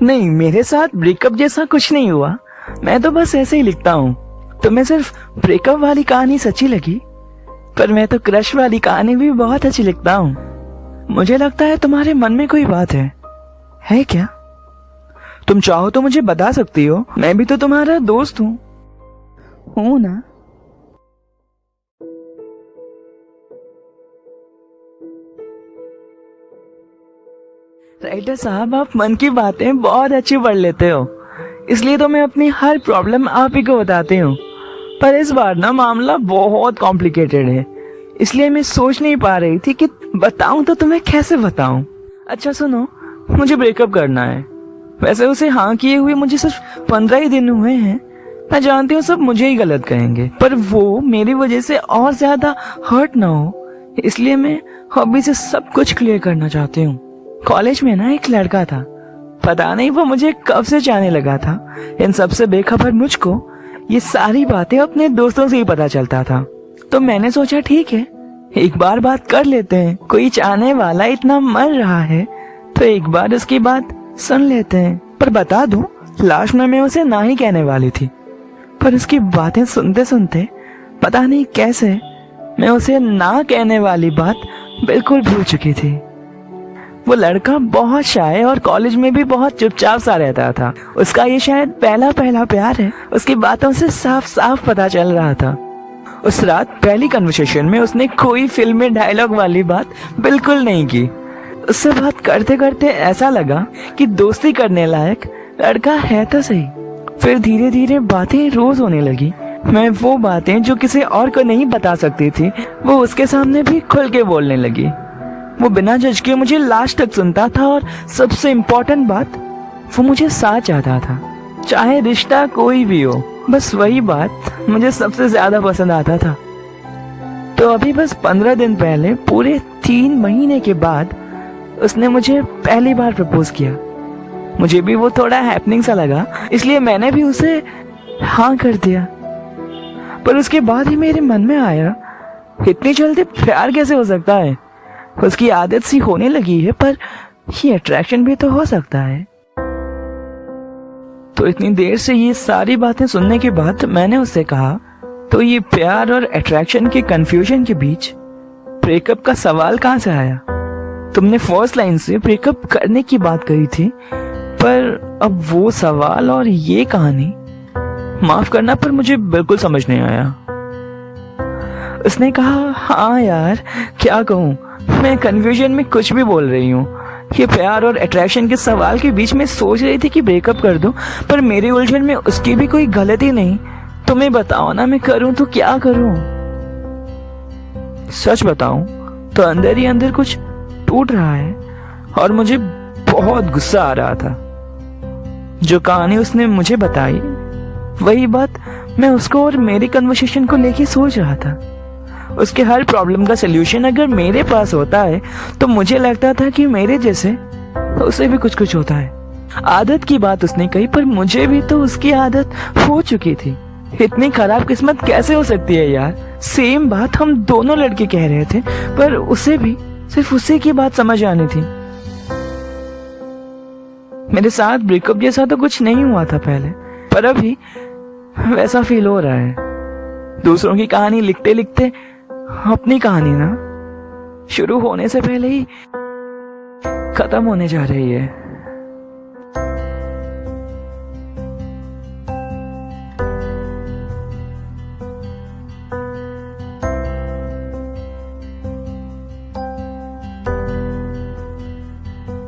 नहीं, मेरे साथ ब्रेकअप जैसा कुछ नहीं हुआ। मैं तो बस ऐसे ही लिखता हूँ। तुम्हें सिर्फ ब्रेकअप वाली कहानी सच्ची लगी, पर मैं तो क्रश वाली कहानी भी बहुत अच्छी लिखता हूँ। मुझे लगता है तुम्हारे मन में कोई बात है क्या? तुम चाहो तो मुझे बता सकती हो, मैं भी तो तुम्हारा दोस्त हूँ ना? राइटर साहब, आप मन की बातें बहुत अच्छी पढ़ लेते हो, इसलिए तो मैं अपनी हर प्रॉब्लम आप ही को बताती हूँ। पर इस बार ना मामला बहुत कॉम्प्लिकेटेड है, इसलिए मैं सोच नहीं पा रही थी कि बताऊं तो तुम्हें कैसे बताऊं। अच्छा सुनो, मुझे ब्रेकअप करना है। वैसे उसे हाँ किए हुए मुझे सिर्फ 15 ही दिन हुए हैं। मैं जानती हूँ सब मुझे ही गलत कहेंगे, पर वो मेरी वजह से और ज्यादा हर्ट ना हो, इसलिए मैं हॉबी से सब कुछ क्लियर करना चाहती हूँ। कॉलेज में ना एक लड़का था, पता नहीं वो मुझे कब से चाहने लगा था। इन सब से बेखबर मुझको ये सारी बातें अपने दोस्तों से ही पता चलता था। तो मैंने सोचा ठीक है, एक बार बात कर लेते हैं। कोई चाहने वाला इतना मर रहा है तो एक बार उसकी बात सुन लेते हैं। पर बता दूं, लास्ट में मैं उसे ना ही कहने वाली थी, पर उसकी बातें सुनते सुनते पता नहीं कैसे मैं उसे ना कहने वाली बात बिल्कुल भूल चुकी थी। वो लड़का बहुत शाय और कॉलेज में भी बहुत चुपचाप सा रहता था। उसका ये शायद पहला प्यार है, उसकी बातों से साफ साफ पता चल रहा था। उस रात पहली कन्वर्सेशन में उसने कोई फिल्म में डायलॉग वाली बात बिल्कुल नहीं की। उससे बात करते करते ऐसा लगा कि दोस्ती करने लायक लड़का है तो सही। फिर धीरे धीरे बातें रोज होने लगी। मैं वो बातें जो किसी और को नहीं बता सकती थी, वो उसके सामने भी खुल के बोलने लगी। वो बिना जज के मुझे लास्ट तक सुनता था और सबसे इम्पोर्टेंट बात, वो मुझे साथ चाहता था, चाहे रिश्ता कोई भी हो। बस वही बात मुझे सबसे ज्यादा पसंद आता था। तो अभी बस 15 दिन पहले, पूरे 3 महीने के बाद, उसने मुझे पहली बार प्रपोज किया। मुझे भी वो थोड़ा हैपनिंग सा लगा, इसलिए मैंने भी उसे हाँ कर दिया। पर उसके बाद ही मेरे मन में आया, इतनी जल्दी प्यार कैसे हो सकता है? उसकी आदत सी होने लगी है, पर ये अट्रैक्शन भी तो हो सकता है। तो इतनी देर से ये सारी बातें सुनने के बाद मैंने उससे कहा, तो ये प्यार और अट्रैक्शन के कंफ्यूजन के बीच ब्रेकअप का सवाल कहां से आया? तुमने फर्स्ट लाइन से ब्रेकअप करने की बात कही थी, पर अब वो सवाल और ये कहानी, माफ करना पर मुझे बिल्कुल समझ नहीं आया। उसने कहा, हाँ यार क्या कहूँ, मैं कंफ्यूजन में कुछ भी बोल रही हूँ। ये प्यार और अट्रैक्शन के सवाल के बीच में सोच रही थी कि ब्रेकअप कर दूं, पर मेरी उलझन में उसकी भी कोई गलती नहीं। तुम्हें बताओ ना, मैं करूं तो क्या करूं? सच बताऊं तो अंदर ही अंदर कुछ टूट रहा है और मुझे बहुत गुस्सा आ रहा था। जो कहानी उसने मुझे बताई, वही बात मैं उसको और मेरी कन्वर्सेशन को लेके सोच रहा था। उसके हर प्रॉब्लम का सलूशन अगर मेरे पास होता है तो मुझे लगता था कि मेरे जैसे उसे भी कुछ कुछ होता है। आदत की बात उसने कही, पर मुझे भी तो उसकी आदत हो चुकी थी। इतनी खराब किस्मत कैसे हो सकती है यार? सेम बात हम दोनों लड़के कह रहे थे, पर उसे भी सिर्फ उसी की बात समझ आनी थी। मेरे साथ ब्रेकअप जैसा तो कुछ नहीं हुआ था पहले, पर अभी वैसा फील हो रहा है। दूसरों की कहानी लिखते लिखते अपनी कहानी ना शुरू होने से पहले ही खत्म होने जा रही है।